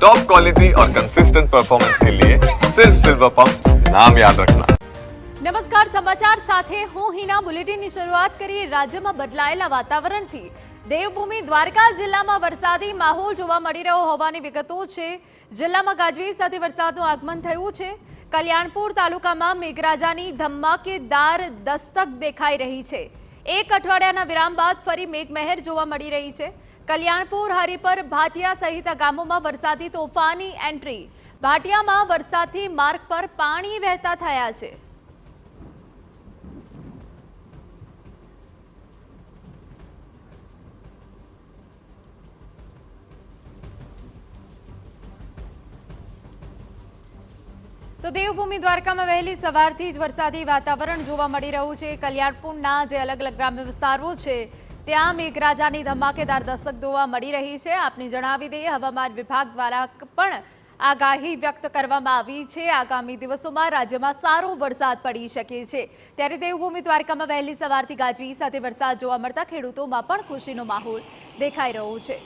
Top quality और consistent performance के लिए सिर्फ सिल्वर पंप नाम याद रखना। નમસ્કાર, સમાચાર સાથે હું હિના। બુલેટિનની શરૂઆત કરીએ રાજ્યમાં બદલાયેલા વાતાવરણથી। દેવભૂમિ દ્વારકા જિલ્લામાં વરસાદી માહોલ જોવા મળી રહ્યો હોવાની વિગતો છે। જિલ્લામાં ગાજવીજ સાથે વરસાદનું આગમન થયું છે। કલ્યાણપુર તાલુકામાં મેઘરાજાની ધમાકેદાર દસ્તક દેખાઈ રહી છે। એક અઠવાડિયાના વિરામ બાદ ફરી મેઘમહેર જોવા મળી રહી છે। કલ્યાણપુર, હરિપર, ભાટિયા સહિત ગામોમાં વરસાદી તોફાની એન્ટ્રી। ભાટિયામાં વરસાદથી માર્ગ પર પાણી વહેતા થયા છે। તો દેવભૂમિ દ્વારકામાં વહેલી સવારથી જ વરસાદી વાતાવરણ જોવા મળી રહ્યું છે। કલ્યાણપુરના જે અલગ અલગ ગ્રામ્ય વિસ્તારો છે ત્યાં મેઘરાજાની ધમાકેદાર દસ્તક જોવા મળી રહી છે। આપને જણાવી દઈએ, હવામાન વિભાગ દ્વારા પણ આગાહી વ્યક્ત કરવામાં આવી છે। આગામી દિવસોમાં રાજ્યમાં સારો વરસાદ પડી શકે છે। ત્યારે દેવભૂમિ દ્વારકામાં વહેલી સવારથી ગાજવીજ સાથે વરસાદ જોવા મળતા ખેડૂતોમાં પણ ખુશીનો માહોલ દેખાઈ રહ્યો છે।